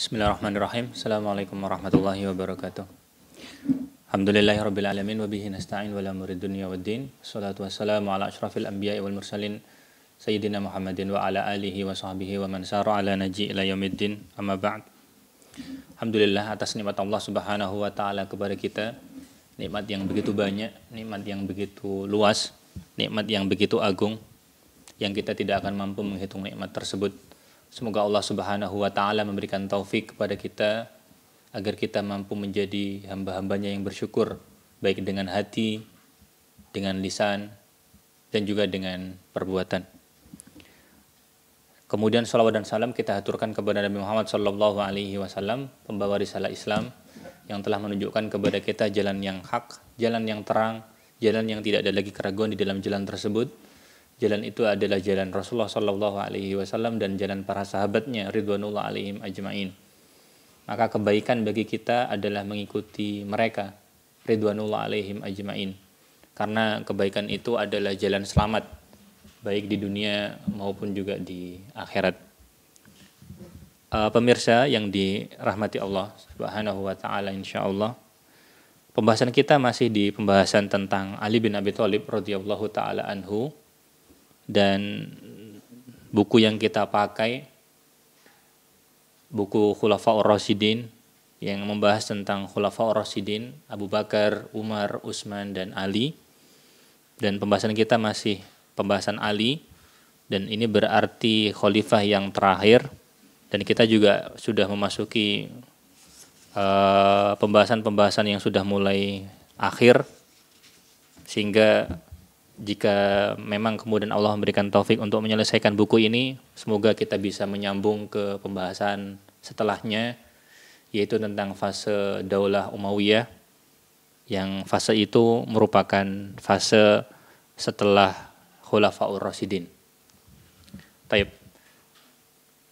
Bismillahirrahmanirrahim. Assalamualaikum warahmatullahi wabarakatuh. Alhamdulillahirabbil alamin wa bihi nasta'in wa la murid dunya waddin. Wassalatu wassalamu ala asyrafil anbiya'i wal mursalin sayyidina Muhammadin wa ala alihi wa sahbihi wa man sara ala naji ila yaumiddin. Amma ba'd. Alhamdulillah atas nikmat Allah Subhanahu wa taala kepada kita, nikmat yang begitu banyak, nikmat yang begitu luas, nikmat yang begitu agung yang kita tidak akan mampu menghitung nikmat tersebut. Semoga Allah Subhanahu wa taala memberikan taufik kepada kita agar kita mampu menjadi hamba-hambanya yang bersyukur, baik dengan hati, dengan lisan, dan juga dengan perbuatan. Kemudian salawat dan salam kita haturkan kepada Nabi Muhammad SAW, pembawa risalah Islam yang telah menunjukkan kepada kita jalan yang hak, jalan yang terang, jalan yang tidak ada lagi keraguan di dalam jalan tersebut. Jalan itu adalah jalan Rasulullah SAW dan jalan para sahabatnya ridwanullah alaihim ajma'in. Maka kebaikan bagi kita adalah mengikuti mereka ridwanullah alaihim ajma'in. Karena kebaikan itu adalah jalan selamat baik di dunia maupun juga di akhirat. Pemirsa yang dirahmati Allah Subhanahu wa taala, insyaallah pembahasan kita masih di pembahasan tentang Ali bin Abi Thalib radhiyallahu taala anhu. Dan buku yang kita pakai, buku Khulafaur Rasyidin yang membahas tentang Khulafaur Rasyidin, Abu Bakar, Umar, Utsman, dan Ali. Dan pembahasan kita masih pembahasan Ali, dan ini berarti khalifah yang terakhir. Dan kita juga sudah memasuki pembahasan-pembahasan yang sudah mulai akhir, sehingga jika memang kemudian Allah memberikan taufik untuk menyelesaikan buku ini, semoga kita bisa menyambung ke pembahasan setelahnya, yaitu tentang fase Daulah Umayyah, yang fase itu merupakan fase setelah Khulafaur Rasyidin. Taib.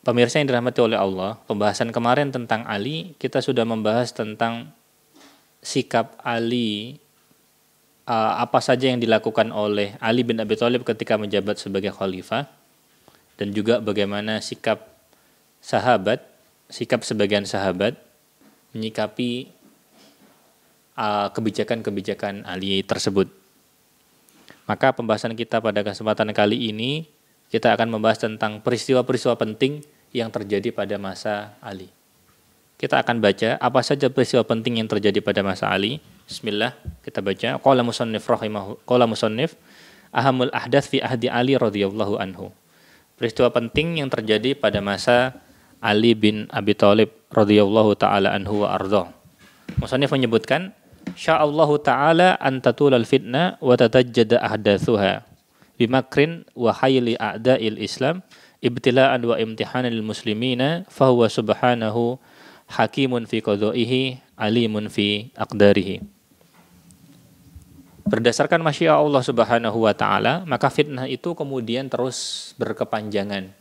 Pemirsa yang dirahmati oleh Allah, pembahasan kemarin tentang Ali, kita sudah membahas tentang sikap Ali, apa saja yang dilakukan oleh Ali bin Abi Thalib ketika menjabat sebagai khalifah, dan juga bagaimana sikap sebagian sahabat menyikapi kebijakan-kebijakan Ali tersebut. Maka pembahasan kita pada kesempatan kali ini, kita akan membahas tentang peristiwa-peristiwa penting yang terjadi pada masa Ali. Kita akan baca apa saja peristiwa penting yang terjadi pada masa Ali. Bismillah, kita baca. Qala musannif ahamul ahdath fi ahdi Ali radhiyallahu anhu. Peristiwa penting yang terjadi pada masa Ali bin Abi Thalib radhiyallahu taala anhu wa ardhah. Musannif menyebutkan, sya'allahu taala an tatulal fitnah wa tatajjada ahdatsuha bimakrin wa hayli a'da'il Islam ibtila'an wa imtihanan lil muslimina fa huwa subhanahu hakimun fi qadha'ihi alimun fi aqdarihi. Berdasarkan masyiah Allah Subhanahu wa taala, maka fitnah itu kemudian terus berkepanjangan.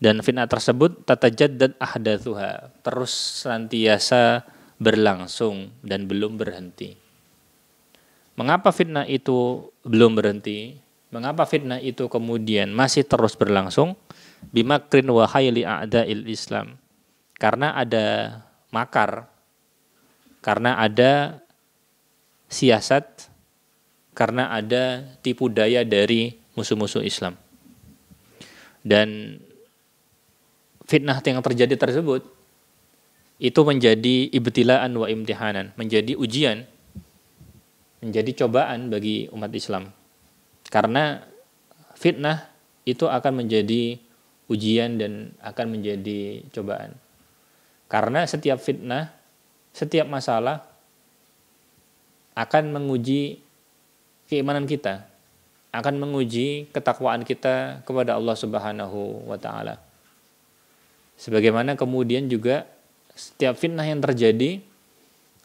Dan fitnah tersebut tatajaddad ahdatsuha, terus senantiasa berlangsung dan belum berhenti. Mengapa fitnah itu belum berhenti? Mengapa fitnah itu kemudian masih terus berlangsung? Bimakrin wa hayli a'da'il Islam. Karena ada makar, karena ada siasat, karena ada tipu daya dari musuh-musuh Islam. Dan fitnah yang terjadi tersebut itu menjadi ibtilaan wa imtihanan, menjadi ujian, menjadi cobaan bagi umat Islam. Karena fitnah itu akan menjadi ujian dan akan menjadi cobaan. Karena setiap fitnah, setiap masalah akan menguji keimanan kita, akan menguji ketakwaan kita kepada Allah Subhanahu wa taala. Sebagaimana kemudian juga setiap fitnah yang terjadi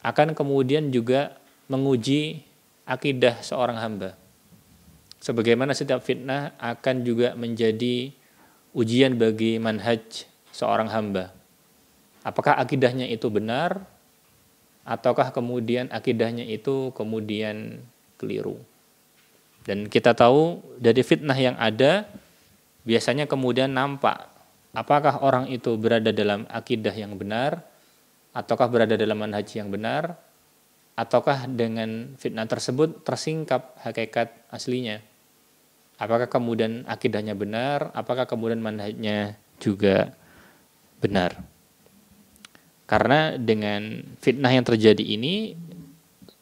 akan kemudian juga menguji akidah seorang hamba. Sebagaimana setiap fitnah akan juga menjadi ujian bagi manhaj seorang hamba. Apakah akidahnya itu benar, ataukah kemudian akidahnya itu kemudian keliru. Dan kita tahu dari fitnah yang ada, biasanya kemudian nampak apakah orang itu berada dalam akidah yang benar, ataukah berada dalam manhaj yang benar, ataukah dengan fitnah tersebut tersingkap hakikat aslinya. Apakah kemudian akidahnya benar, apakah kemudian manhajnya juga benar. Karena dengan fitnah yang terjadi ini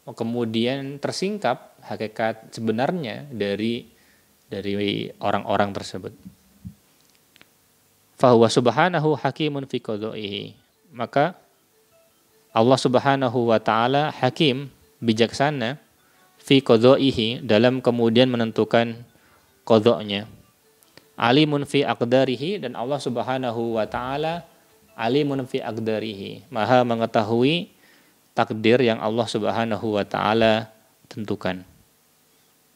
kemudian tersingkap hakikat sebenarnya dari orang-orang tersebut. Fahuwa subhanahu hakimun fi qadha'ihi. Maka Allah Subhanahu wa taala hakim, bijaksana, fi qadha'ihi, dalam kemudian menentukan qadha-nya. Alimun fi aqdarihi, dan Allah Subhanahu wa taala alimun fi aqdarihi, maha mengetahui takdir yang Allah Subhanahu wa taala tentukan.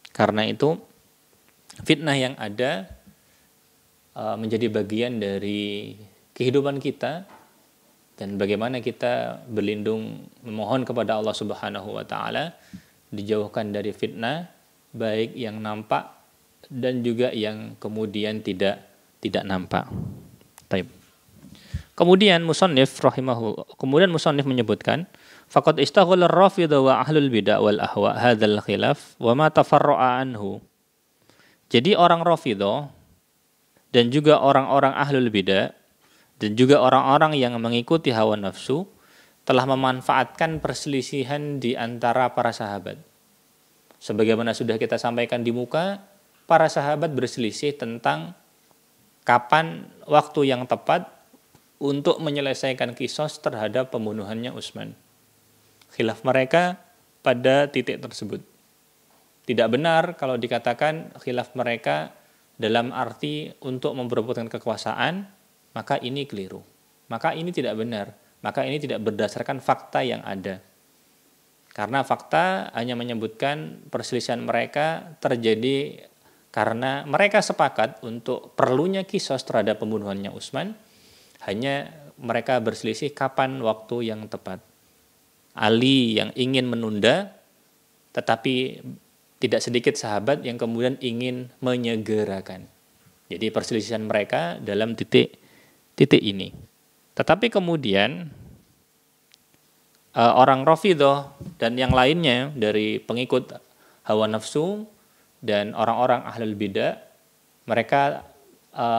Karena itu fitnah yang ada menjadi bagian dari kehidupan kita, dan bagaimana kita berlindung memohon kepada Allah Subhanahu wa taala dijauhkan dari fitnah, baik yang nampak dan juga yang kemudian tidak nampak. Baik. Kemudian musannif menyebutkan faqad istaghala ar-rafidha wa ahlul bid'ah wal ahwa hadzal khilaf wa ma tafarra'a anhu. Jadi orang Rafidhah dan juga orang-orang ahlul bidah dan juga orang-orang yang mengikuti hawa nafsu telah memanfaatkan perselisihan di antara para sahabat. Sebagaimana sudah kita sampaikan di muka, para sahabat berselisih tentang kapan waktu yang tepat untuk menyelesaikan kisos terhadap pembunuhannya Utsman. Khilaf mereka pada titik tersebut. Tidak benar kalau dikatakan khilaf mereka dalam arti untuk memperebutkan kekuasaan, maka ini keliru. Maka ini tidak benar. Maka ini tidak berdasarkan fakta yang ada. Karena fakta hanya menyebutkan perselisihan mereka terjadi karena mereka sepakat untuk perlunya kisos terhadap pembunuhannya Utsman. Hanya mereka berselisih kapan waktu yang tepat. Ali yang ingin menunda, tetapi tidak sedikit sahabat yang kemudian ingin menyegerakan. Jadi perselisihan mereka dalam titik ini. Tetapi kemudian orang Rafidhah dan yang lainnya dari pengikut hawa nafsu dan orang-orang ahlul bidah, mereka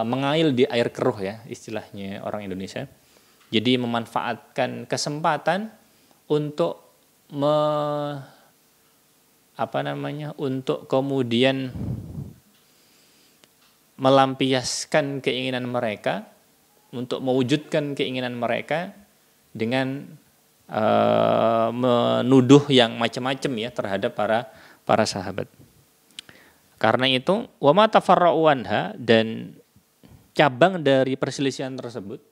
mengail di air keruh, ya istilahnya orang Indonesia. Jadi memanfaatkan kesempatan untuk untuk kemudian melampiaskan keinginan mereka, untuk mewujudkan keinginan mereka dengan menuduh yang macam-macam ya terhadap para sahabat. Karena itu wa ma tafarra'u anha, dan cabang dari perselisihan tersebut,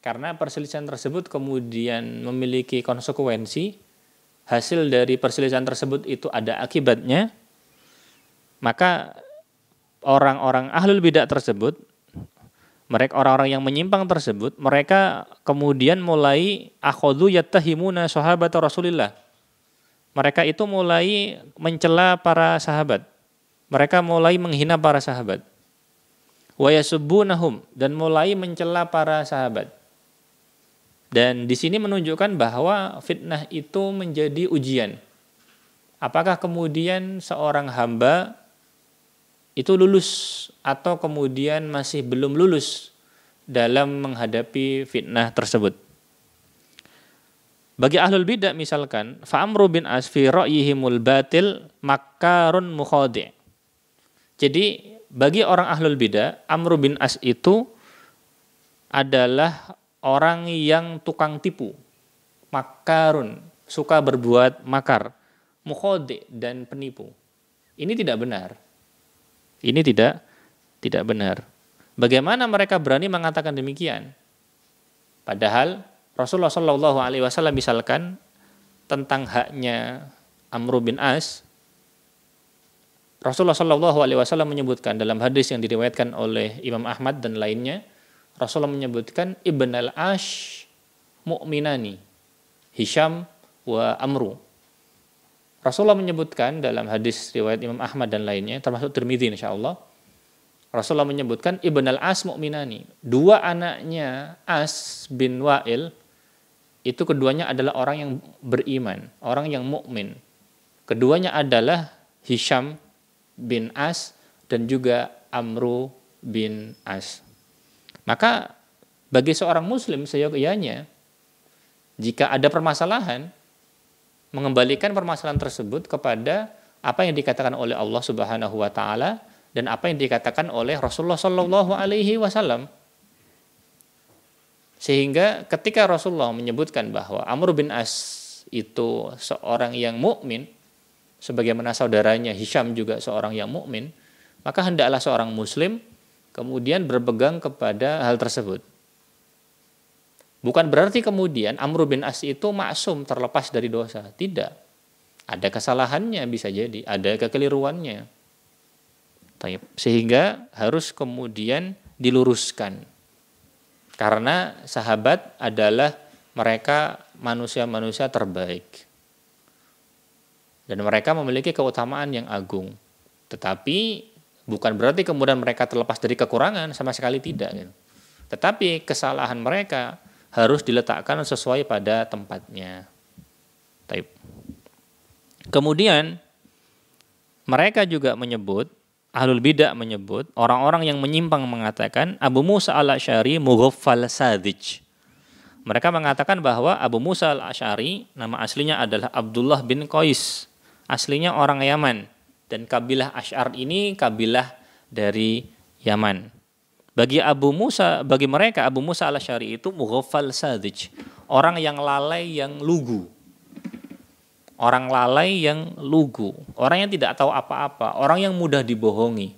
karena perselisihan tersebut kemudian memiliki konsekuensi, hasil dari perselisihan tersebut itu ada akibatnya, maka orang-orang ahlul bidah tersebut, mereka orang-orang yang menyimpang tersebut, mereka kemudian mulai akhadhu yattahimuna sahabat Rasulillah. Mereka itu mulai mencela para sahabat. Mereka mulai menghina para sahabat. Wa yasubbunahum, dan mulai mencela para sahabat. Dan di sini menunjukkan bahwa fitnah itu menjadi ujian. Apakah kemudian seorang hamba itu lulus atau kemudian masih belum lulus dalam menghadapi fitnah tersebut. Bagi ahlul bidah misalkan, fa Amr bin As fi ra'yihimul batil makarun mukhadi'. Jadi bagi orang ahlul bidah, Amr bin As itu adalah orang yang tukang tipu, makarun, suka berbuat makar, mukhadi' dan penipu. Ini tidak benar. Ini tidak benar. Bagaimana mereka berani mengatakan demikian? Padahal Rasulullah Shallallahu Alaihi Wasallam misalkan tentang haknya Amr bin As, Rasulullah Shallallahu Alaihi Wasallam menyebutkan dalam hadis yang diriwayatkan oleh Imam Ahmad dan lainnya, Rasulullah menyebutkan Ibn al-Ash mu'minani, Hisham wa Amru. Rasulullah menyebutkan dalam hadis riwayat Imam Ahmad dan lainnya, termasuk Tirmidzi insyaallah, Rasulullah menyebutkan Ibn al-As mu'minani. Dua anaknya As bin Wa'il itu keduanya adalah orang yang beriman, orang yang mukmin. Keduanya adalah Hisham bin As dan juga Amru bin As. Maka bagi seorang muslim seyogyanya, jika ada permasalahan, mengembalikan permasalahan tersebut kepada apa yang dikatakan oleh Allah Subhanahu wa taala dan apa yang dikatakan oleh Rasulullah Shallallahu alaihi wasallam. Sehingga ketika Rasulullah menyebutkan bahwa Amr bin As itu seorang yang mukmin, sebagaimana saudaranya Hisham juga seorang yang mukmin, maka hendaklah seorang muslim kemudian berpegang kepada hal tersebut. Bukan berarti kemudian Amr bin As itu maksum, terlepas dari dosa. Tidak. Ada kesalahannya bisa jadi, ada kekeliruannya. Sehingga harus kemudian diluruskan. Karena sahabat adalah mereka manusia-manusia terbaik. Dan mereka memiliki keutamaan yang agung. Tetapi bukan berarti kemudian mereka terlepas dari kekurangan, sama sekali tidak. Tetapi kesalahan mereka harus diletakkan sesuai pada tempatnya. Kemudian mereka juga menyebut, Ahlul Bidah menyebut, orang-orang yang menyimpang mengatakan Abu Musa al-Asy'ari mughaffal sadij. Mereka mengatakan bahwa Abu Musa al-Asy'ari nama aslinya adalah Abdullah bin Qais. Aslinya orang Yaman. Dan kabilah Asy'ar ini kabilah dari Yaman. Bagi mereka Abu Musa al-Asy'ari itu mughaffal sadij. Orang yang lalai, yang lugu. Orang lalai yang lugu, orang yang tidak tahu apa-apa, orang yang mudah dibohongi.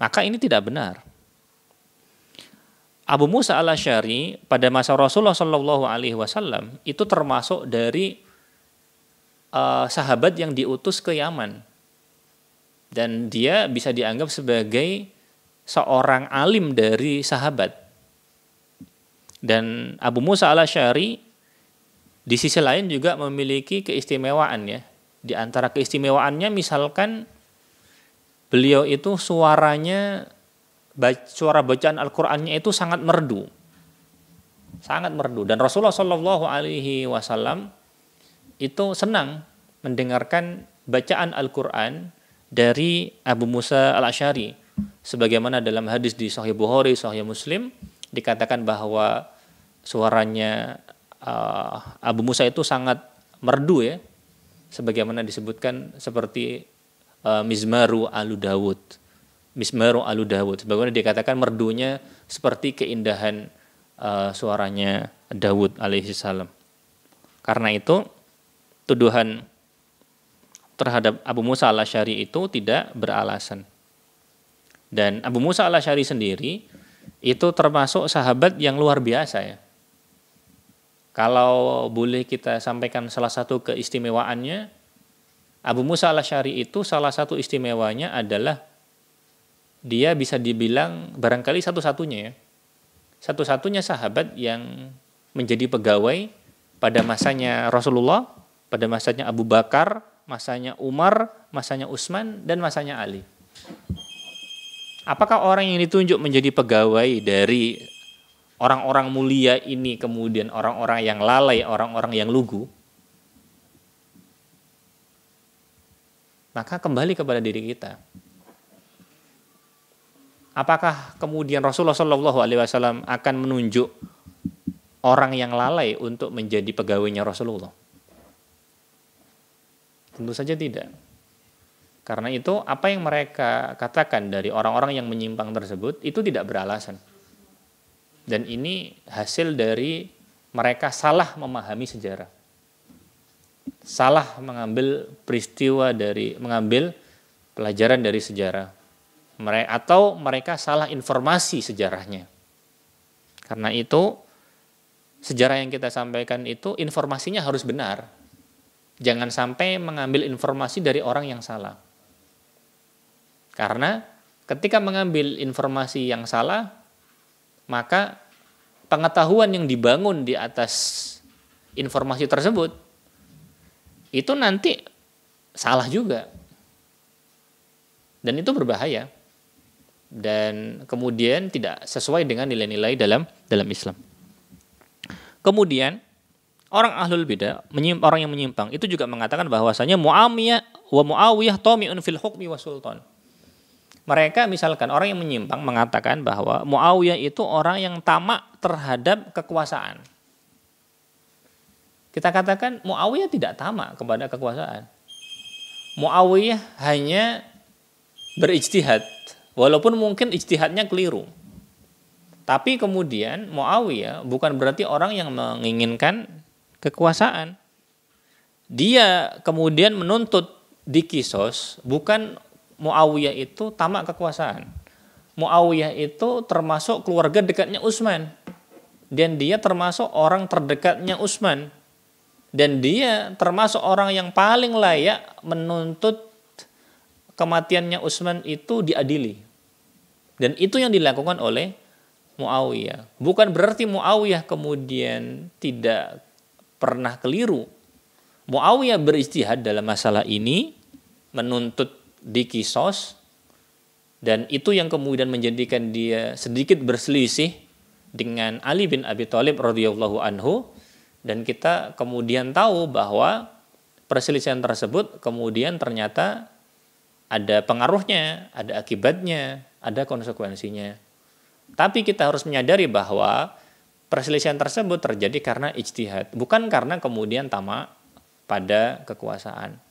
Maka ini tidak benar. Abu Musa al-Asy'ari pada masa Rasulullah Shallallahu alaihi wasallam itu termasuk dari sahabat yang diutus ke Yaman. Dan dia bisa dianggap sebagai seorang alim dari sahabat. Dan Abu Musa al-Asy'ari di sisi lain juga memiliki keistimewaan ya. Di antara keistimewaannya misalkan beliau itu suara bacaan Al-Qur'annya itu sangat merdu. Sangat merdu dan Rasulullah Shallallahu alaihi wasallam itu senang mendengarkan bacaan Al-Qur'an dari Abu Musa al-Asy'ari. Sebagaimana dalam hadis di Sahih Bukhari, Sahih Muslim dikatakan bahwa suaranya Abu Musa itu sangat merdu ya, sebagaimana disebutkan seperti Mizmaru Alu Dawud, sebagaimana dikatakan merdunya seperti keindahan suaranya Dawud alaihi salam. Karena itu tuduhan terhadap Abu Musa al-Asy'ari itu tidak beralasan. Dan Abu Musa al-Asy'ari sendiri itu termasuk sahabat yang luar biasa ya. Kalau boleh kita sampaikan salah satu keistimewaannya, Abu Musa al-Asy'ari itu salah satu istimewanya adalah dia bisa dibilang barangkali satu-satunya ya. Satu-satunya sahabat yang menjadi pegawai pada masanya Rasulullah, pada masanya Abu Bakar, masanya Umar, masanya Utsman, dan masanya Ali. Apakah orang yang ditunjuk menjadi pegawai dari orang-orang mulia ini kemudian orang-orang yang lalai, orang-orang yang lugu? Maka kembali kepada diri kita. Apakah kemudian Rasulullah Shallallahu alaihi wasallam akan menunjuk orang yang lalai untuk menjadi pegawainya Rasulullah? Tentu saja tidak. Karena itu apa yang mereka katakan dari orang-orang yang menyimpang tersebut itu tidak beralasan. Dan ini hasil dari mereka salah memahami sejarah. Salah mengambil mengambil pelajaran dari sejarah. Atau mereka salah informasi sejarahnya. Karena itu sejarah yang kita sampaikan itu informasinya harus benar. Jangan sampai mengambil informasi dari orang yang salah. Karena ketika mengambil informasi yang salah, maka pengetahuan yang dibangun di atas informasi tersebut itu nanti salah juga. Dan itu berbahaya. dan kemudian tidak sesuai dengan nilai-nilai dalam Islam. Kemudian orang ahlul bidah, orang yang menyimpang itu juga mengatakan bahwasanya Muawiyah tami'un fil hukmi wa sultan. Mereka misalkan orang yang menyimpang mengatakan bahwa Muawiyah itu orang yang tamak terhadap kekuasaan. Kita katakan Muawiyah tidak tamak kepada kekuasaan. Muawiyah hanya berijtihad, walaupun mungkin ijtihadnya keliru. Tapi kemudian Muawiyah bukan berarti orang yang menginginkan kekuasaan. Dia kemudian menuntut di kisos, bukan Muawiyah itu tamak kekuasaan. Muawiyah itu termasuk keluarga dekatnya Utsman. Dan dia termasuk orang terdekatnya Utsman. Dan dia termasuk orang yang paling layak menuntut kematiannya Utsman itu diadili. Dan itu yang dilakukan oleh Muawiyah. Bukan berarti Muawiyah kemudian tidak pernah keliru. Muawiyah berijtihad dalam masalah ini, menuntut di kisos, dan itu yang kemudian menjadikan dia sedikit berselisih dengan Ali bin Abi Thalib radhiyallahu anhu, dan kita kemudian tahu bahwa perselisihan tersebut kemudian ternyata ada pengaruhnya, ada akibatnya, ada konsekuensinya. Tapi kita harus menyadari bahwa perselisihan tersebut terjadi karena ijtihad, bukan karena kemudian tamak pada kekuasaan.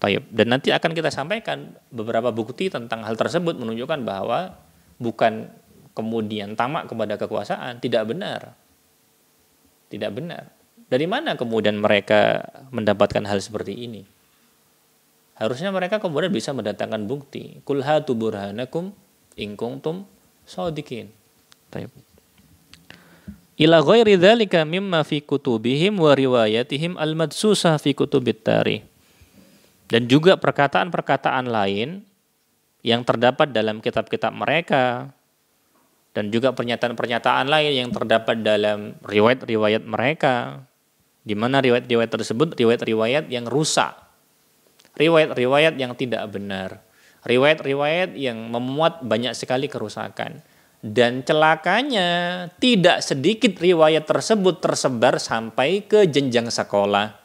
Dan nanti akan kita sampaikan beberapa bukti tentang hal tersebut menunjukkan bahwa bukan kemudian tamak kepada kekuasaan, tidak benar. Tidak benar. Dari mana kemudian mereka mendapatkan hal seperti ini? Harusnya mereka kemudian bisa mendatangkan bukti. Qul hatu burhanakum in kuntum shadiqin. Ila ghairi dzalika mimma fi kutubihim wa riwayatihim al-madsusah fi kutubit tarikh. Dan juga perkataan-perkataan lain yang terdapat dalam kitab-kitab mereka, dan juga pernyataan-pernyataan lain yang terdapat dalam riwayat-riwayat mereka, di mana riwayat-riwayat tersebut riwayat-riwayat yang rusak, riwayat-riwayat yang tidak benar, riwayat-riwayat yang memuat banyak sekali kerusakan. Dan celakanya tidak sedikit riwayat tersebut tersebar sampai ke jenjang sekolah.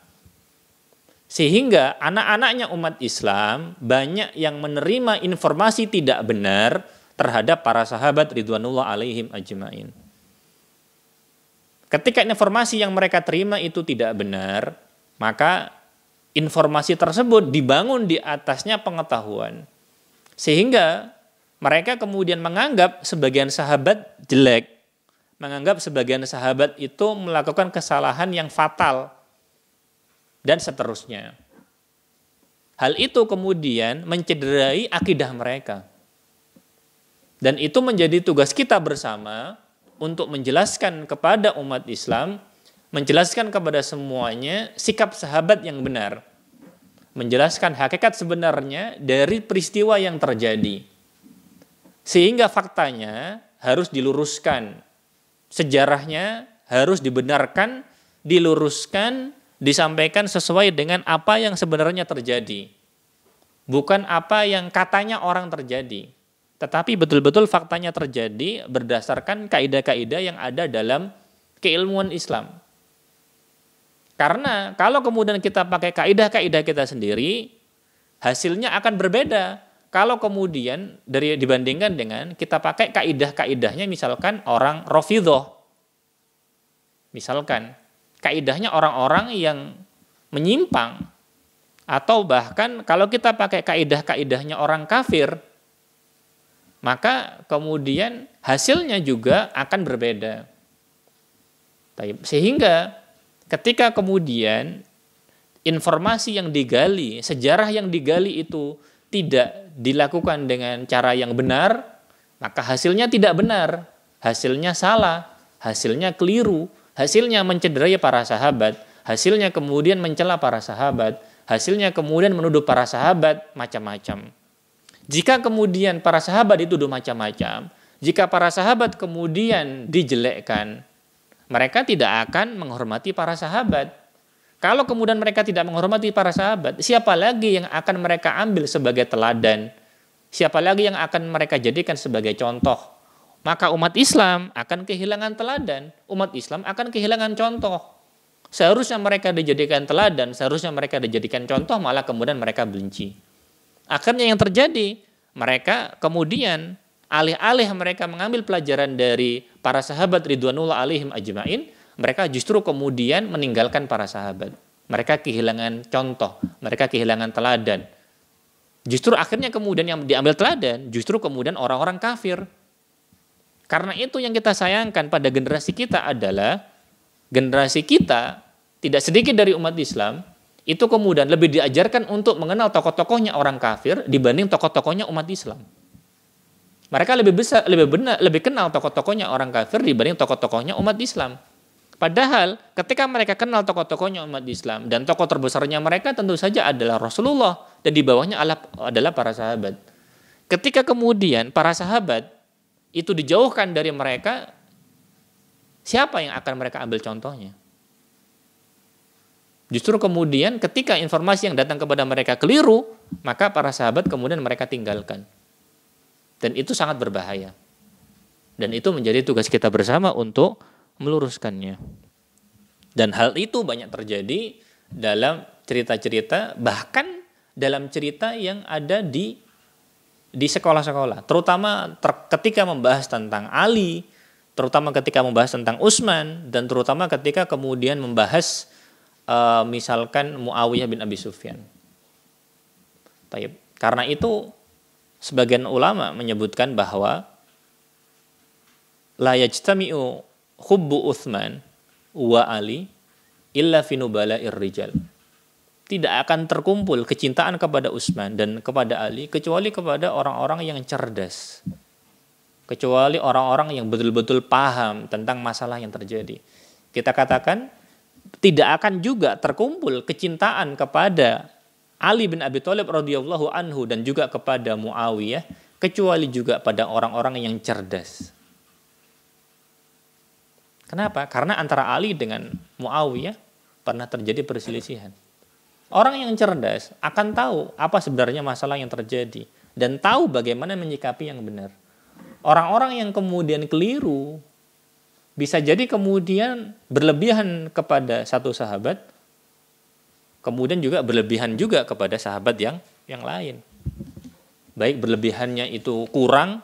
Sehingga anak-anaknya umat Islam banyak yang menerima informasi tidak benar terhadap para sahabat ridwanullah alaihim ajma'in. Ketika informasi yang mereka terima itu tidak benar, maka informasi tersebut dibangun di atasnya pengetahuan. Sehingga mereka kemudian menganggap sebagian sahabat jelek, menganggap sebagian sahabat itu melakukan kesalahan yang fatal, dan seterusnya. Hal itu kemudian mencederai akidah mereka. Dan itu menjadi tugas kita bersama untuk menjelaskan kepada umat Islam, menjelaskan kepada semuanya sikap sahabat yang benar, menjelaskan hakikat sebenarnya dari peristiwa yang terjadi. Sehingga faktanya harus diluruskan, sejarahnya harus dibenarkan, diluruskan, disampaikan sesuai dengan apa yang sebenarnya terjadi. Bukan apa yang katanya orang terjadi. Tetapi betul-betul faktanya terjadi berdasarkan kaidah-kaidah yang ada dalam keilmuan Islam. Karena kalau kemudian kita pakai kaidah-kaidah kita sendiri, hasilnya akan berbeda. Kalau kemudian dibandingkan dengan kita pakai kaidah-kaidahnya misalkan orang Rafidhah. Misalkan kaidahnya orang-orang yang menyimpang, atau bahkan kalau kita pakai kaidah-kaidahnya orang kafir, maka kemudian hasilnya juga akan berbeda. Sehingga ketika kemudian informasi yang digali, sejarah yang digali itu tidak dilakukan dengan cara yang benar, maka hasilnya tidak benar, hasilnya salah, hasilnya keliru, hasilnya mencederai para sahabat, hasilnya kemudian mencela para sahabat, hasilnya kemudian menuduh para sahabat macam-macam. Jika kemudian para sahabat dituduh macam-macam, jika para sahabat kemudian dijelekkan, mereka tidak akan menghormati para sahabat. Kalau kemudian mereka tidak menghormati para sahabat, siapa lagi yang akan mereka ambil sebagai teladan? siapa lagi yang akan mereka jadikan sebagai contoh? Maka umat Islam akan kehilangan teladan, umat Islam akan kehilangan contoh. Seharusnya mereka dijadikan teladan, seharusnya mereka dijadikan contoh, malah kemudian mereka benci. Akhirnya yang terjadi, mereka kemudian alih-alih mereka mengambil pelajaran dari para sahabat ridwanullah alaihim ajmain, mereka justru kemudian meninggalkan para sahabat. Mereka kehilangan contoh, mereka kehilangan teladan. Justru akhirnya kemudian yang diambil teladan, justru kemudian orang-orang kafir. Karena itu yang kita sayangkan pada generasi kita adalah, generasi kita tidak sedikit dari umat Islam, itu kemudian lebih diajarkan untuk mengenal tokoh-tokohnya orang kafir dibanding tokoh-tokohnya umat Islam. Mereka lebih kenal tokoh-tokohnya orang kafir dibanding tokoh-tokohnya umat Islam. Padahal ketika mereka kenal tokoh-tokohnya umat Islam dan tokoh terbesarnya mereka tentu saja adalah Rasulullah dan di bawahnya adalah para sahabat. Ketika kemudian para sahabat itu dijauhkan dari mereka, siapa yang akan mereka ambil contohnya? Justru kemudian ketika informasi yang datang kepada mereka keliru, maka para sahabat kemudian mereka tinggalkan. Dan itu sangat berbahaya. Dan itu menjadi tugas kita bersama untuk meluruskannya. Dan hal itu banyak terjadi dalam cerita-cerita, bahkan dalam cerita yang ada di sekolah-sekolah. Terutama ketika membahas tentang Ali, terutama ketika membahas tentang Utsman, dan terutama ketika kemudian membahas misalkan Muawiyah bin Abi Sufyan. Karena itu sebagian ulama menyebutkan bahwa la yajtami'u hubbu Utsman wa Ali illa fi nubala'ir rijal. Tidak akan terkumpul kecintaan kepada Utsman dan kepada Ali kecuali kepada orang-orang yang cerdas. Kecuali orang-orang yang betul-betul paham tentang masalah yang terjadi. Kita katakan tidak akan juga terkumpul kecintaan kepada Ali bin Abi Thalib radhiyallahu anhu dan juga kepada Muawiyah kecuali juga pada orang-orang yang cerdas. Kenapa? Karena antara Ali dengan Muawiyah pernah terjadi perselisihan. Orang yang cerdas akan tahu apa sebenarnya masalah yang terjadi dan tahu bagaimana menyikapi yang benar. Orang-orang yang kemudian keliru bisa jadi kemudian berlebihan kepada satu sahabat, kemudian juga berlebihan juga kepada sahabat yang lain. Baik berlebihannya itu kurang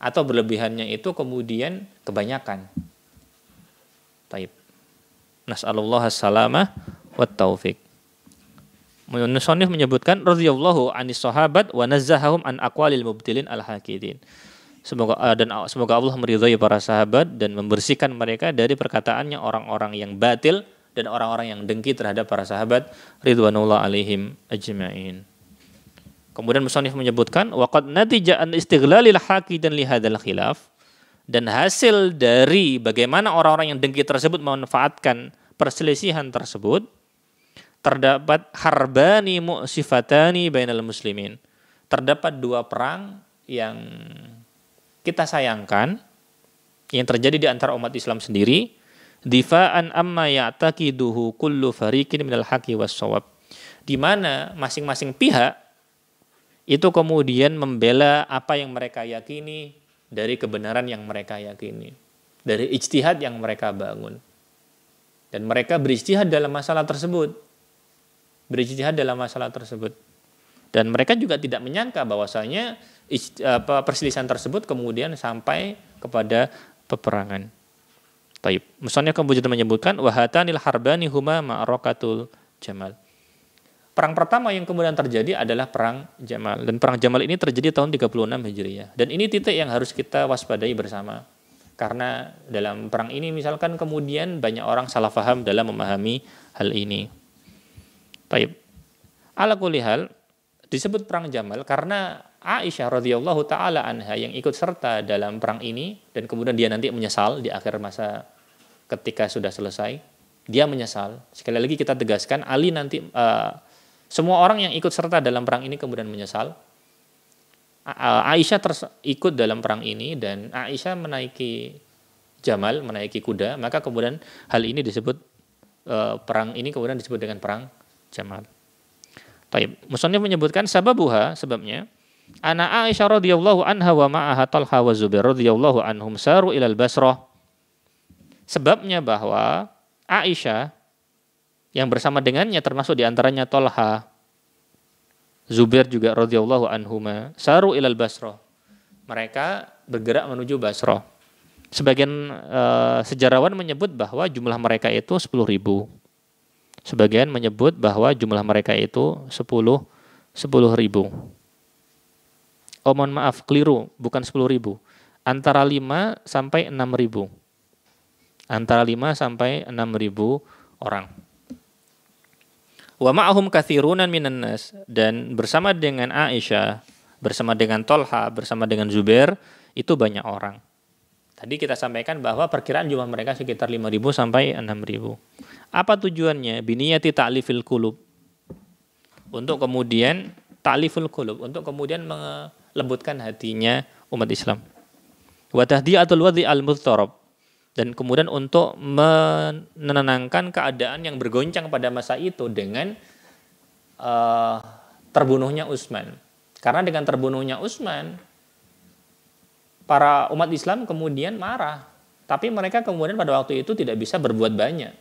atau berlebihannya itu kemudian kebanyakan. Taib. Nas'alullah as-salamah wa taufiq. Musannif menyebutkan radhiyallahu anis sahabat wa nazzahahum an aqwalil mubtilin al-hakidin. Semoga Allah meridhai para sahabat dan membersihkan mereka dari perkataannya orang-orang yang batil dan orang-orang yang dengki terhadap para sahabat ridwanullah alaihim ajma'in. Kemudian musannif menyebutkan waqad natija an istighlalil haqidan li hadzal khilaf, dan hasil dari bagaimana orang-orang yang dengki tersebut memanfaatkan perselisihan tersebut, terdapat harbani mu'sifatani bainal muslimin. Terdapat dua perang yang kita sayangkan yang terjadi di antara umat Islam sendiri, difa'an amma ya'taqiduhu kullu fariqin minal haqqi was-shawab, di mana masing-masing pihak itu kemudian membela apa yang mereka yakini dari kebenaran yang mereka yakini, dari ijtihad yang mereka bangun. Dan mereka berijtihad dalam masalah tersebut. Dan mereka juga tidak menyangka bahwasanya perselisihan tersebut kemudian sampai kepada peperangan. Taib. Misalnya kemudian menyebutkan wahatanil harbani huma ma'rakatul Jamal. Perang pertama yang kemudian terjadi adalah perang Jamal, dan perang Jamal ini terjadi tahun 36 Hijriah. Dan ini titik yang harus kita waspadai bersama. Karena dalam perang ini misalkan kemudian banyak orang salah paham dalam memahami hal ini. Taib. Ala kulli hal disebut perang Jamal karena Aisyah radhiyallahu taala anha yang ikut serta dalam perang ini, dan kemudian dia nanti menyesal di akhir masa ketika sudah selesai. Dia menyesal. Sekali lagi kita tegaskan, Ali nanti semua orang yang ikut serta dalam perang ini kemudian menyesal. Aisyah ikut dalam perang ini dan Aisyah menaiki Jamal, menaiki kuda, maka kemudian hal ini disebut perang ini kemudian disebut dengan perang Jamal. Taib. Musannif menyebutkan sababuha, sebabnya Ana Aisyah radhiyallahu anha wa ma'aha Talha wa Zubair radhiyallahu anhum saru ilal Basrah. Sebabnya bahwa Aisyah yang bersama dengannya termasuk diantaranya Talha, Zubair juga radhiyallahu anhuma, saru ilal Basrah. Mereka bergerak menuju Basrah. Sebagian sejarawan menyebut bahwa jumlah mereka itu 10.000. Sebagian menyebut bahwa jumlah mereka itu 10.000. Oh mohon maaf, keliru, bukan 10.000. Antara 5 sampai 6.000. Antara 5 sampai 6.000 orang. Wa ma'ahum katsirunan minan nas, dan bersama dengan Aisyah, bersama dengan Tolha, bersama dengan Zubair itu banyak orang. Tadi kita sampaikan bahwa perkiraan jumlah mereka sekitar 5.000 sampai 6.000. Apa tujuannya? Biniyati ta'lifil qulub. Untuk kemudian ta'liful qulub, untuk kemudian melembutkan hatinya umat Islam. Wa tahdiyatul wadhi al-mudhtarab, dan kemudian untuk menenangkan keadaan yang bergoncang pada masa itu dengan terbunuhnya Utsman. Karena dengan terbunuhnya Utsman, para umat Islam kemudian marah. Tapi mereka kemudian pada waktu itu tidak bisa berbuat banyak.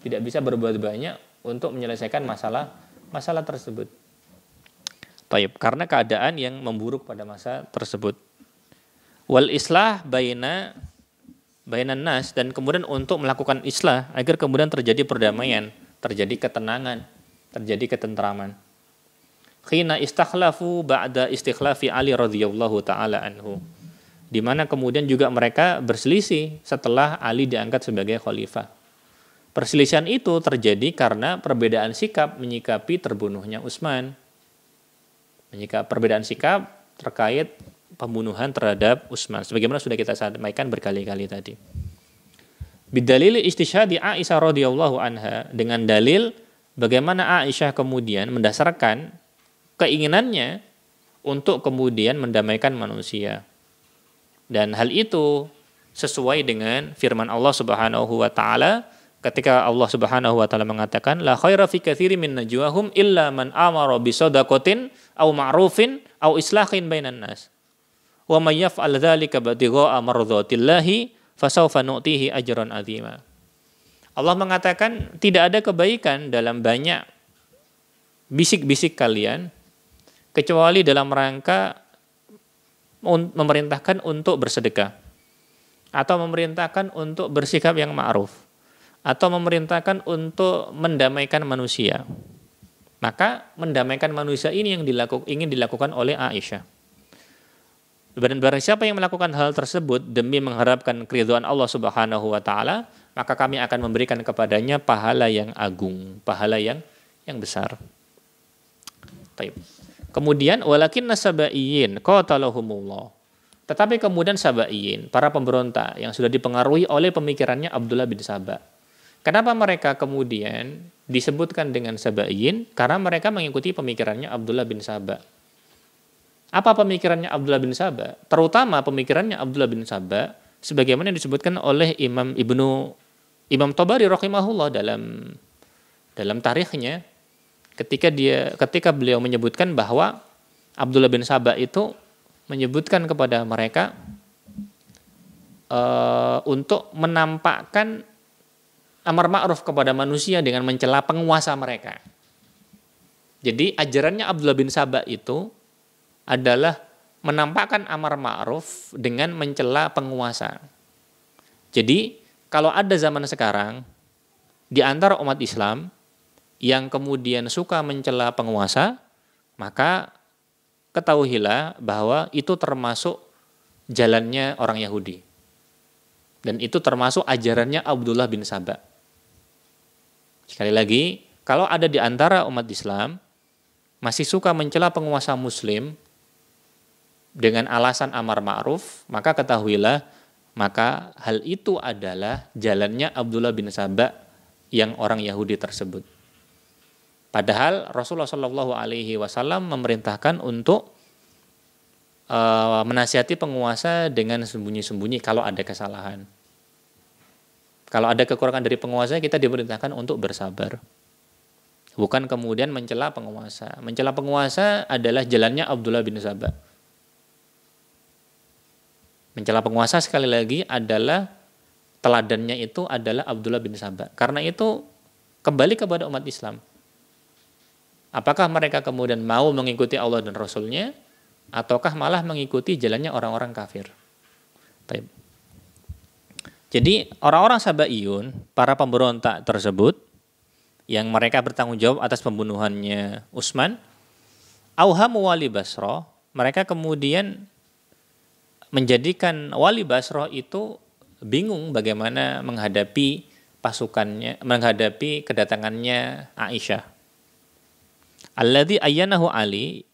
Tidak bisa berbuat banyak untuk menyelesaikan masalah tersebut. Taib, karena keadaan yang memburuk pada masa tersebut. Wal islah bainan nas, dan kemudian untuk melakukan islah agar kemudian terjadi perdamaian, terjadi ketenangan, terjadi ketentraman. Khina istakhlafu ba'da istikhlafi Ali radhiyallahu taala anhu. Di mana kemudian juga mereka berselisih setelah Ali diangkat sebagai khalifah. Perselisihan itu terjadi karena perbedaan sikap menyikapi terbunuhnya Utsman. Perbedaan sikap terkait pembunuhan terhadap Utsman, sebagaimana sudah kita sampaikan berkali-kali tadi. Bidalil istisyhadi Aisyah radhiyallahu anha, dengan dalil bagaimana Aisyah kemudian mendasarkan keinginannya untuk kemudian mendamaikan manusia. Dan hal itu sesuai dengan firman Allah Subhanahu wa taala ketika Allah Subhanahu wa taala mengatakan la khaira fi katsirin min najwahum illa man amara bi shadaqatin aw ma'rufin aw islahin bainan nas. Wa may yaf'al dzalika batigha'a mardhatillahi fasawfa nu'tihi ajran 'azima. Allah mengatakan tidak ada kebaikan dalam banyak bisik-bisik kalian kecuali dalam rangka memerintahkan untuk bersedekah atau memerintahkan untuk bersikap yang ma'ruf atau memerintahkan untuk mendamaikan manusia. Maka mendamaikan manusia ini yang ingin dilakukan oleh Aisyah. Dan barang siapa yang melakukan hal tersebut demi mengharapkan keridhaan Allah Subhanahu wa taala, maka kami akan memberikan kepadanya pahala yang agung, pahala yang besar. Baik. Kemudian walakinna sabaiyin qatalahumullah. Tetapi kemudian sabaiyin, para pemberontak yang sudah dipengaruhi oleh pemikirannya Abdullah bin Saba. Kenapa mereka kemudian disebutkan dengan sabaiyin? Karena mereka mengikuti pemikirannya Abdullah bin Saba. Apa pemikirannya Abdullah bin Saba? Terutama pemikirannya Abdullah bin Saba sebagaimana disebutkan oleh Imam Tabari rahimahullah dalam tarikhnya, ketika beliau menyebutkan bahwa Abdullah bin Saba itu menyebutkan kepada mereka untuk menampakkan amar ma'ruf kepada manusia dengan mencela penguasa mereka. Jadi ajarannya Abdullah bin Saba itu adalah menampakkan amar ma'ruf dengan mencela penguasa. Jadi kalau ada zaman sekarang di antara umat Islam yang kemudian suka mencela penguasa, maka ketahuilah bahwa itu termasuk jalannya orang Yahudi. Dan itu termasuk ajarannya Abdullah bin Saba. Sekali lagi, kalau ada di antara umat Islam masih suka mencela penguasa muslim dengan alasan amar ma'ruf, maka ketahuilah, maka hal itu adalah jalannya Abdullah bin Saba yang orang Yahudi tersebut. Padahal Rasulullah SAW memerintahkan untuk menasihati penguasa dengan sembunyi-sembunyi kalau ada kesalahan. Kalau ada kekurangan dari penguasa, kita diperintahkan untuk bersabar. bukan kemudian mencela penguasa. Mencela penguasa adalah jalannya Abdullah bin Sabah. Mencela penguasa sekali lagi adalah teladannya itu adalah Abdullah bin Sabah. Karena itu kembali kepada umat Islam. Apakah mereka kemudian mau mengikuti Allah dan Rasul-Nya, ataukah malah mengikuti jalannya orang-orang kafir? Baik. Jadi orang-orang Sabaiyun, para pemberontak tersebut, yang mereka bertanggung jawab atas pembunuhannya Utsman, auhamu wali Basrah, mereka kemudian menjadikan wali Basrah itu bingung bagaimana menghadapi pasukannya, menghadapi kedatangannya Aisyah. Alladzi ayyanahu Ali,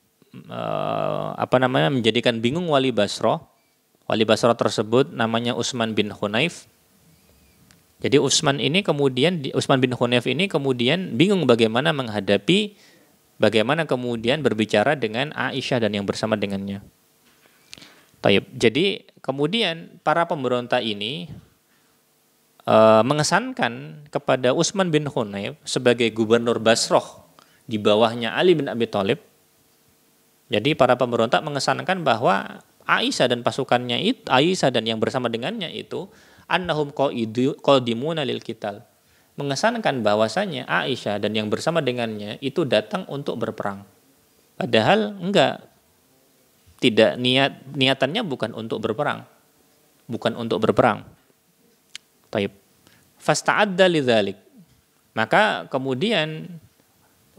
menjadikan bingung wali Basrah. Wali Basrah tersebut namanya Utsman bin Hunayf. Jadi Utsman bin Hunayf ini kemudian bingung bagaimana menghadapi, bagaimana kemudian berbicara dengan Aisyah dan yang bersama dengannya. Taib. Jadi kemudian para pemberontak ini mengesankan kepada Utsman bin Hunayf sebagai gubernur Basrah di bawahnya Ali bin Abi Thalib. Jadi para pemberontak mengesankan bahwa Aisyah dan pasukannya itu, Aisyah dan yang bersama dengannya itu, annahum qadimuna lil qital. Mengesankan bahwasanya Aisyah dan yang bersama dengannya itu datang untuk berperang. Padahal enggak. Tidak, niatannya bukan untuk berperang. Bukan untuk berperang. Taib. Fasta'adda lidzalik. Maka kemudian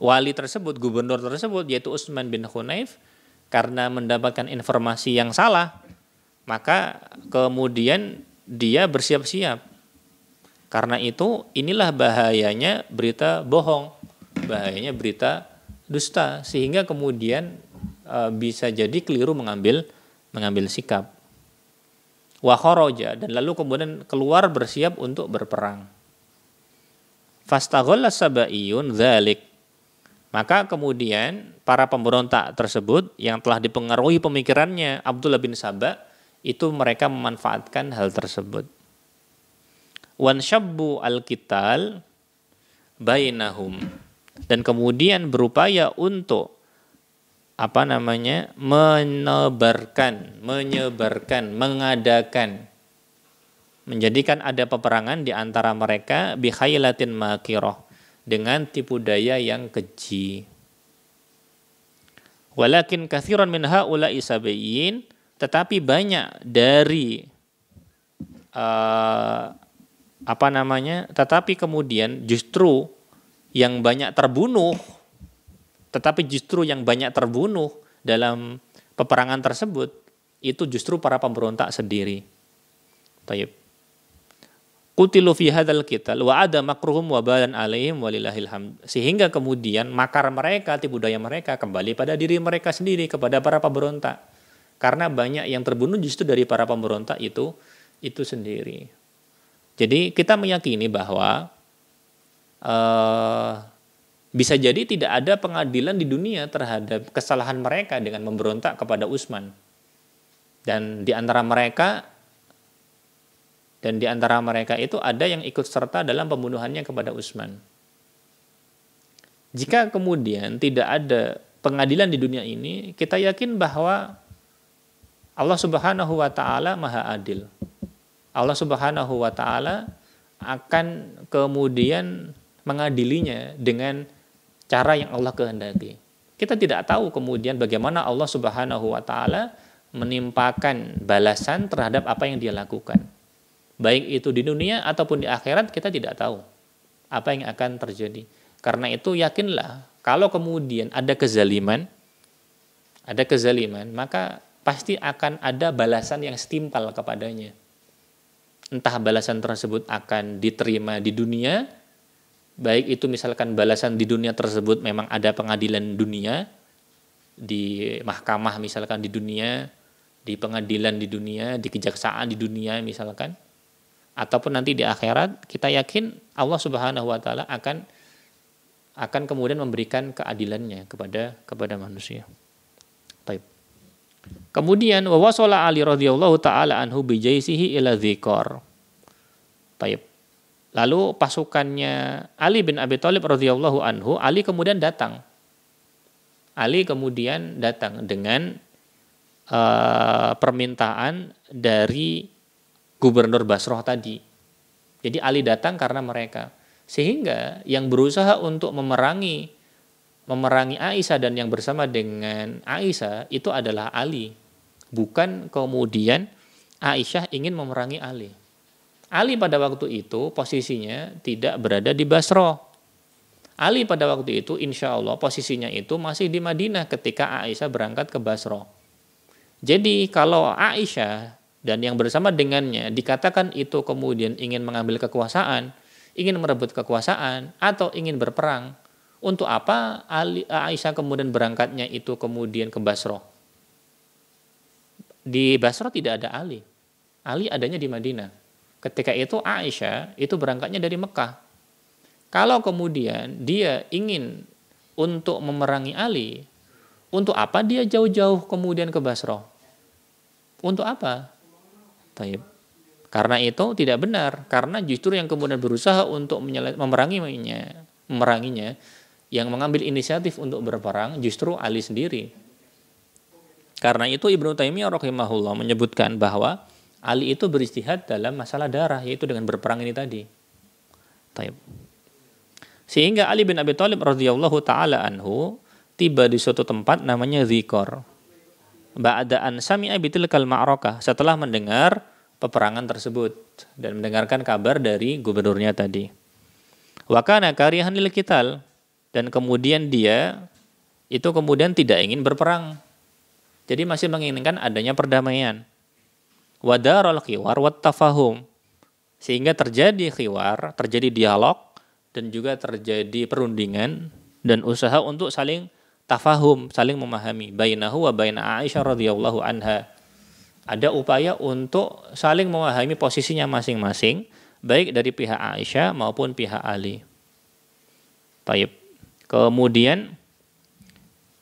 wali tersebut, gubernur tersebut yaitu Utsman bin Hunayf, karena mendapatkan informasi yang salah, maka kemudian dia bersiap-siap. Karena itu inilah bahayanya berita bohong, bahayanya berita dusta, sehingga kemudian bisa jadi keliru mengambil sikap. Wa kharaja, dan lalu kemudian keluar bersiap untuk berperang. Fastaghalla Sabaiyun dzalik. Maka kemudian para pemberontak tersebut yang telah dipengaruhi pemikirannya Abdullah bin Sabah, itu mereka memanfaatkan hal tersebut. Wanshabbu al-qital bainahum, dan kemudian berupaya untuk menyebarkan, mengadakan, menjadikan ada peperangan di antara mereka bi khaylatin makirah, dengan tipu daya yang keji. Walakin katsiran min haula'i sabayyin, tetapi banyak dari tetapi kemudian justru yang banyak terbunuh dalam peperangan tersebut itu justru para pemberontak sendiri. Taib. Qutilu fi hadzal qital wa ada makruhum wa balan alaihim walillahil hamd. Sehingga kemudian makar mereka, tipu daya mereka kembali pada diri mereka sendiri, kepada para pemberontak. Karena banyak yang terbunuh justru dari para pemberontak itu sendiri. Jadi kita meyakini bahwa bisa jadi tidak ada pengadilan di dunia terhadap kesalahan mereka dengan memberontak kepada Utsman. Dan di antara mereka itu ada yang ikut serta dalam pembunuhannya kepada Utsman. Jika kemudian tidak ada pengadilan di dunia ini, kita yakin bahwa Allah Subhanahu wa taala Maha Adil. Allah Subhanahu wa taala akan kemudian mengadilinya dengan cara yang Allah kehendaki. Kita tidak tahu kemudian bagaimana Allah Subhanahu wa taala menimpakan balasan terhadap apa yang dia lakukan. Baik itu di dunia ataupun di akhirat, kita tidak tahu apa yang akan terjadi. Karena itu yakinlah, kalau kemudian ada kezaliman, maka pasti akan ada balasan yang setimpal kepadanya. Entah balasan tersebut akan diterima di dunia, baik itu misalkan balasan di dunia tersebut memang ada pengadilan dunia, di mahkamah misalkan di dunia, di pengadilan di dunia, di kejaksaan di dunia misalkan, ataupun nanti di akhirat, kita yakin Allah Subhanahu wa taala akan kemudian memberikan keadilannya kepada manusia. Baik. Kemudian wa wasala Ali radhiyallahu taala anhu bi jaisihi ila dzikar. Baik. Lalu pasukannya Ali bin Abi Thalib radhiyallahu anhu, Ali kemudian datang. Ali kemudian datang dengan permintaan dari gubernur Basrah tadi. Jadi Ali datang karena mereka. Sehingga yang berusaha untuk memerangi Aisyah dan yang bersama dengan Aisyah itu adalah Ali. Bukan kemudian Aisyah ingin memerangi Ali. Ali pada waktu itu posisinya tidak berada di Basrah. Ali pada waktu itu insya Allah posisinya itu masih di Madinah ketika Aisyah berangkat ke Basrah. Jadi kalau Aisyah dan yang bersama dengannya dikatakan itu kemudian ingin mengambil kekuasaan, ingin merebut kekuasaan, atau ingin berperang, untuk apa Aisyah kemudian berangkatnya itu kemudian ke Basrah? Di Basrah tidak ada Ali. Ali adanya di Madinah. Ketika itu Aisyah itu berangkatnya dari Mekah. Kalau kemudian dia ingin untuk memerangi Ali, untuk apa dia jauh-jauh kemudian ke Basrah? Untuk apa? Taib. Karena itu tidak benar. Karena justru yang kemudian berusaha untuk memeranginya, yang mengambil inisiatif untuk berperang justru Ali sendiri. Karena itu Ibnu Taimiyah rahimahullah menyebutkan bahwa Ali itu beristihad dalam masalah darah, yaitu dengan berperang ini tadi. Taib. Sehingga Ali bin Abi Thalib radhiyallahu taala anhu tiba di suatu tempat namanya Dzikor. Ba'da an sami'a bitilkal ma'rakah, setelah mendengar peperangan tersebut dan mendengarkan kabar dari gubernurnya tadi. Wa kana karihan lil qital, dan kemudian dia itu kemudian tidak ingin berperang. Jadi masih menginginkan adanya perdamaian. Wa daral khiwar wat tafahum, sehingga terjadi khiwar, terjadi dialog, dan juga terjadi perundingan dan usaha untuk saling tafahum, saling memahami bainahu wa baina Aisyah radhiyallahu anha. Ada upaya untuk saling memahami posisinya masing-masing, baik dari pihak Aisyah maupun pihak Ali. Baik. Kemudian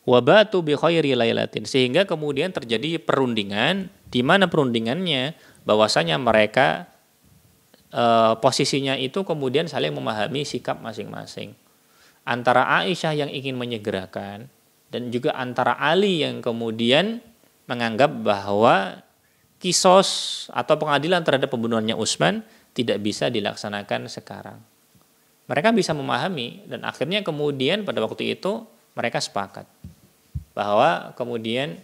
wabatu bi khairi lailatin, sehingga kemudian terjadi perundingan, di mana perundingannya bahwasanya mereka posisinya itu kemudian saling memahami sikap masing-masing. Antara Aisyah yang ingin menyegerakan dan juga antara Ali yang kemudian menganggap bahwa kisos atau pengadilan terhadap pembunuhannya Utsman tidak bisa dilaksanakan sekarang. Mereka bisa memahami dan akhirnya kemudian pada waktu itu mereka sepakat bahwa kemudian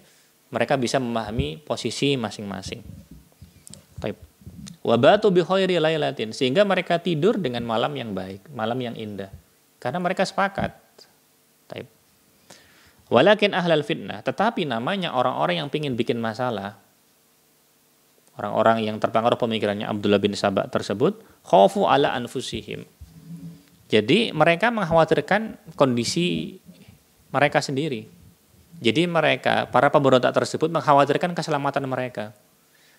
mereka bisa memahami posisi masing-masing. Wabatu bi khairi lailatin, sehingga mereka tidur dengan malam yang baik, malam yang indah. Karena mereka sepakat. Taib. Walakin ahlal fitnah, tetapi namanya orang-orang yang ingin bikin masalah, orang-orang yang terpengaruh pemikirannya Abdullah bin Sabah tersebut, khaufu ala anfusihim. Jadi mereka mengkhawatirkan kondisi mereka sendiri. Jadi mereka, para pemberontak tersebut mengkhawatirkan keselamatan mereka.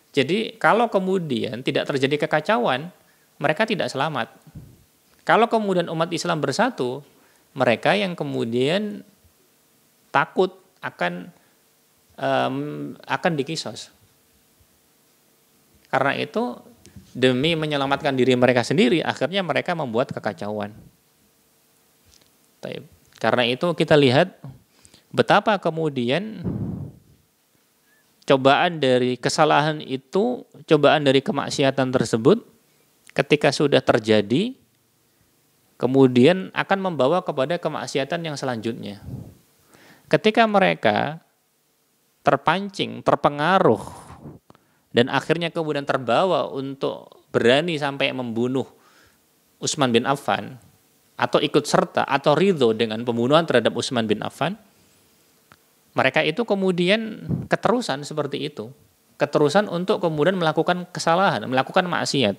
Jadi kalau kemudian tidak terjadi kekacauan, mereka tidak selamat. Kalau kemudian umat Islam bersatu, mereka yang kemudian takut akan dikisos. Karena itu demi menyelamatkan diri mereka sendiri, akhirnya mereka membuat kekacauan. Karena itu kita lihat betapa kemudian cobaan dari kesalahan itu, cobaan dari kemaksiatan tersebut ketika sudah terjadi, kemudian akan membawa kepada kemaksiatan yang selanjutnya. Ketika mereka terpancing, terpengaruh, dan akhirnya kemudian terbawa untuk berani sampai membunuh Utsman bin Affan, atau ikut serta, atau ridho dengan pembunuhan terhadap Utsman bin Affan, mereka itu kemudian keterusan seperti itu. Keterusan untuk kemudian melakukan kesalahan, melakukan maksiat.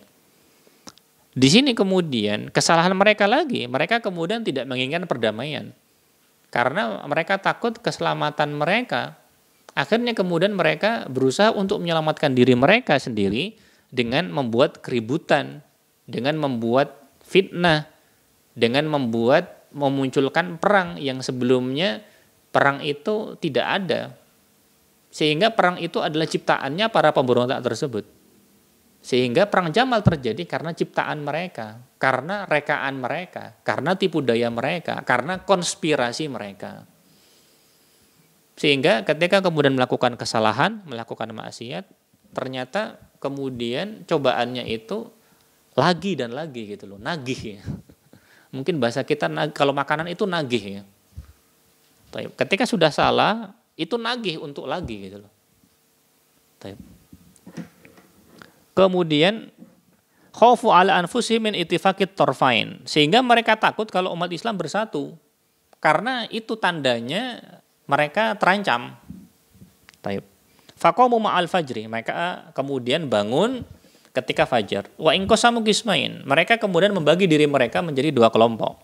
Di sini kemudian kesalahan mereka lagi, mereka kemudian tidak menginginkan perdamaian. Karena mereka takut keselamatan mereka. Akhirnya kemudian mereka berusaha untuk menyelamatkan diri mereka sendiri dengan membuat keributan, dengan membuat fitnah, dengan memunculkan perang yang sebelumnya perang itu tidak ada. Sehingga perang itu adalah ciptaannya para pemberontak tersebut. Sehingga perang Jamal terjadi karena ciptaan mereka, karena rekaan mereka, karena tipu daya mereka, karena konspirasi mereka. Sehingga ketika kemudian melakukan kesalahan, melakukan maksiat, ternyata kemudian cobaannya itu lagi dan lagi gitu loh, nagih ya. Mungkin bahasa kita kalau makanan itu nagih ya. Ketika sudah salah, itu nagih untuk lagi gitu loh. Kemudian khaufu ala anfusihim min ittifaqit tarfain, sehingga mereka takut kalau umat Islam bersatu. Karena itu tandanya mereka terancam. Taib. Faqamu ma'al fajri, mereka kemudian bangun ketika fajar. Wa in qasamu qismain, mereka kemudian membagi diri mereka menjadi dua kelompok.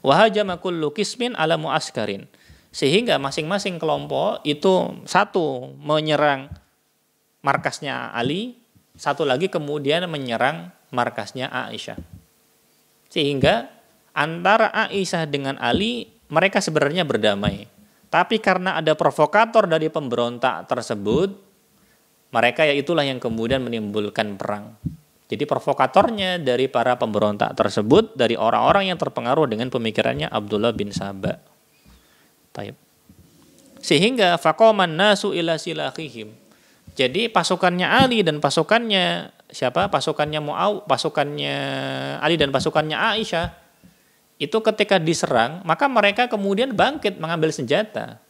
Wa hajama kullu qismin ala mu'askarin, sehingga masing-masing kelompok itu satu menyerang markasnya Ali, satu lagi kemudian menyerang markasnya Aisyah. Sehingga antara Aisyah dengan Ali mereka sebenarnya berdamai. Tapi karena ada provokator dari pemberontak tersebut, mereka itulah yang kemudian menimbulkan perang. Jadi provokatornya dari para pemberontak tersebut, dari orang-orang yang terpengaruh dengan pemikirannya Abdullah bin Saba. Sehingga faqaman nasu ila silahihim. Jadi pasukannya Ali dan pasukannya siapa? Pasukannya Ali dan pasukannya Aisyah itu ketika diserang, maka mereka kemudian bangkit mengambil senjata.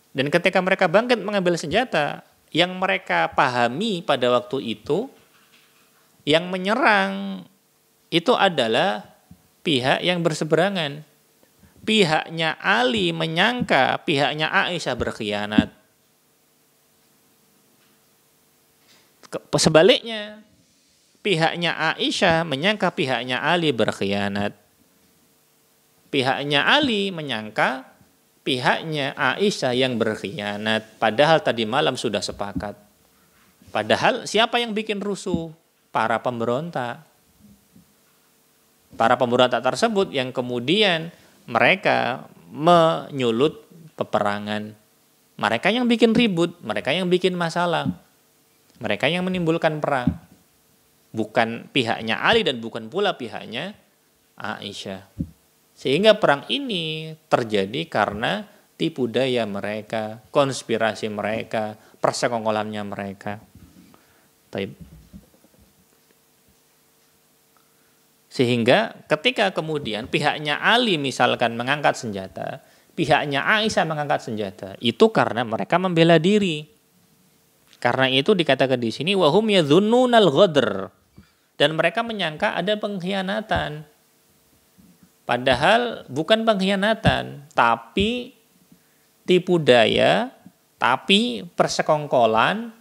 Dan ketika mereka bangkit mengambil senjata, yang mereka pahami pada waktu itu, yang menyerang itu adalah pihak yang berseberangan. Pihaknya Ali menyangka pihaknya Aisyah berkhianat. Sebaliknya, pihaknya Aisyah menyangka pihaknya Ali berkhianat. Pihaknya Ali menyangka pihaknya Aisyah yang berkhianat. Padahal tadi malam sudah sepakat. Padahal siapa yang bikin rusuh? Para pemberontak. Para pemberontak tersebut yang kemudian mereka menyulut peperangan. Mereka yang bikin ribut, mereka yang bikin masalah. Mereka yang menimbulkan perang. Bukan pihaknya Ali dan bukan pula pihaknya Aisyah. Sehingga perang ini terjadi karena tipu daya mereka, konspirasi mereka, persekongkolannya mereka. Sehingga ketika kemudian pihaknya Ali misalkan mengangkat senjata, pihaknya Aisyah mengangkat senjata, itu karena mereka membela diri. Karena itu dikatakan di sini wahum yadhunnunal ghadr, dan mereka menyangka ada pengkhianatan. Padahal bukan pengkhianatan, tapi tipu daya, tapi persekongkolan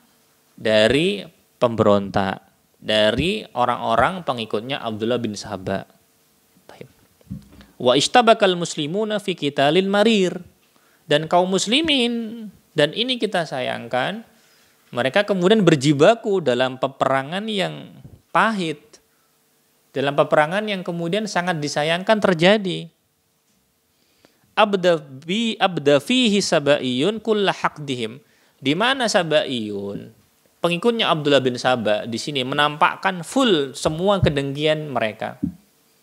dari pemberontak, dari orang-orang pengikutnya Abdullah bin Saba. Wa istabakal muslimuna fi qitalil marir, dan kaum muslimin, dan ini kita sayangkan, mereka kemudian berjibaku dalam peperangan yang pahit. Dalam peperangan yang kemudian sangat disayangkan terjadi. Abda fihi sabaiyun kulla haqdihim, di mana sabaiyun, pengikutnya Abdullah bin Saba di sini menampakkan full semua kedengkian mereka.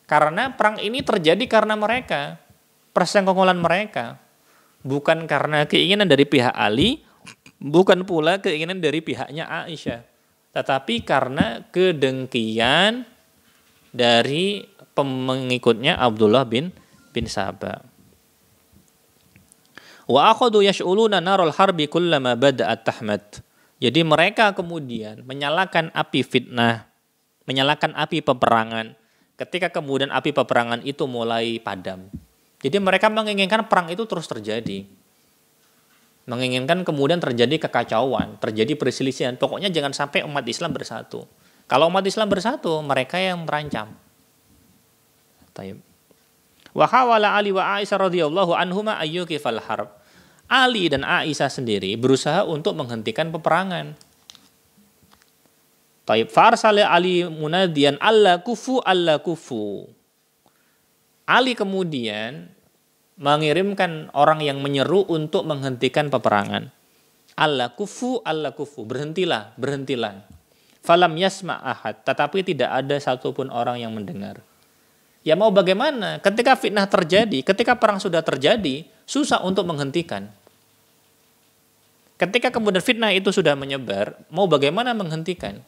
Karena perang ini terjadi karena mereka, persekongkolan mereka. Bukan karena keinginan dari pihak Ali, bukan pula keinginan dari pihaknya Aisyah. Tetapi karena kedengkian dari pengikutnya Abdullah bin Saba. Wa akhadu yash'uluna narul harbi kullama bada'at tahmad. Jadi mereka kemudian menyalakan api fitnah, menyalakan api peperangan ketika kemudian api peperangan itu mulai padam. Jadi mereka menginginkan perang itu terus terjadi. Menginginkan kemudian terjadi kekacauan, terjadi perselisihan. Pokoknya jangan sampai umat Islam bersatu. Kalau umat Islam bersatu, mereka yang merancam. Wa hawala Ali wa Aisyah radhiyallahu anhuma ayyukifal harb. Ali dan Aisyah sendiri berusaha untuk menghentikan peperangan. Farsala Ali munadiyan alla kufu. Ali kemudian mengirimkan orang yang menyeru untuk menghentikan peperangan. Alla kufu, berhentilah. Falam yasma' ahad, tetapi tidak ada satupun orang yang mendengar. Ya mau bagaimana? Ketika fitnah terjadi, ketika perang sudah terjadi, susah untuk menghentikan. Ketika kemudian fitnah itu sudah menyebar, mau bagaimana menghentikan?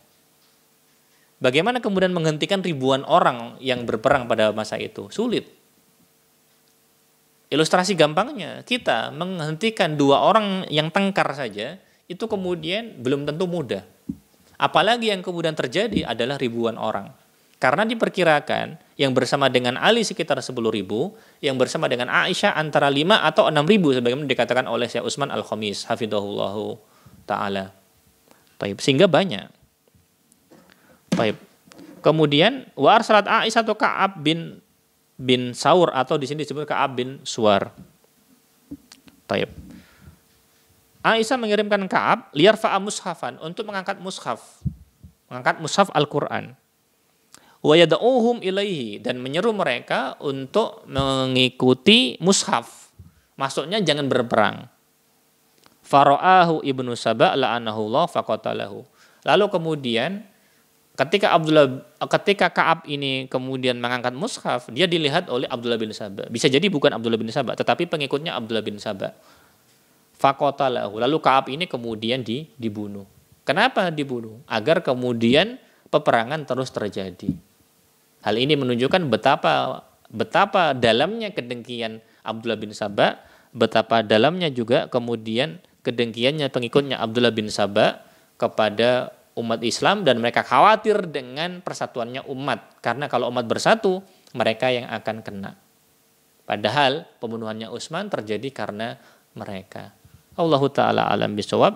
Bagaimana kemudian menghentikan ribuan orang yang berperang pada masa itu? Sulit. Ilustrasi gampangnya, kita menghentikan 2 orang yang tengkar saja, itu kemudian belum tentu mudah. Apalagi yang kemudian terjadi adalah ribuan orang. Karena diperkirakan yang bersama dengan Ali sekitar 10.000, yang bersama dengan Aisyah antara 5 atau 6.000 sebagaimana dikatakan oleh Syekh Utsman Al-Khamis hafizahullahu taala. Baik, sehingga banyak. Baik. Kemudian wa arsalat Aisyah atau Ka'ab bin Saur atau di sini disebut Ka'ab bin Suwar. Baik. Aisyah mengirimkan Ka'ab liyarfa'a mushafan untuk mengangkat mushaf Al-Qur'an. Wa yad'uhum ilaihi dan menyeru mereka untuk mengikuti mushaf. Maksudnya jangan berperang. Fara'ahu Ibnu Saba la'anahullah faqatalahu. Lalu kemudian ketika Ka'ab ini kemudian mengangkat mushaf, dia dilihat oleh Abdullah bin Saba. Bisa jadi bukan Abdullah bin Saba, tetapi pengikutnya Abdullah bin Saba. Faqatalahu. Lalu Ka'ab ini kemudian dibunuh. Kenapa dibunuh? Agar kemudian peperangan terus terjadi. Hal ini menunjukkan betapa dalamnya kedengkian Abdullah bin Saba, betapa dalamnya juga kemudian kedengkiannya pengikutnya Abdullah bin Saba kepada umat Islam, dan mereka khawatir dengan persatuannya umat. Karena kalau umat bersatu, mereka yang akan kena. Padahal pembunuhannya Utsman terjadi karena mereka. Allahu ta'ala alam bisawab.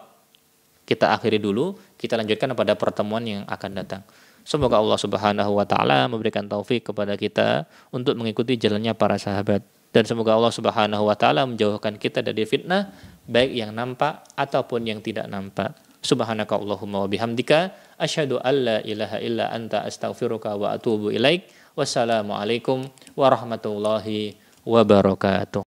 Kita akhiri dulu, kita lanjutkan pada pertemuan yang akan datang. Semoga Allah Subhanahu wa taala memberikan taufik kepada kita untuk mengikuti jalannya para sahabat, dan semoga Allah Subhanahu wa taala menjauhkan kita dari fitnah baik yang nampak ataupun yang tidak nampak. Subhanaka Allahumma wa bihamdika asyhadu an la ilaha illa anta astaghfiruka wa atubu ilaik. Wassalamualaikum warahmatullahi wabarakatuh.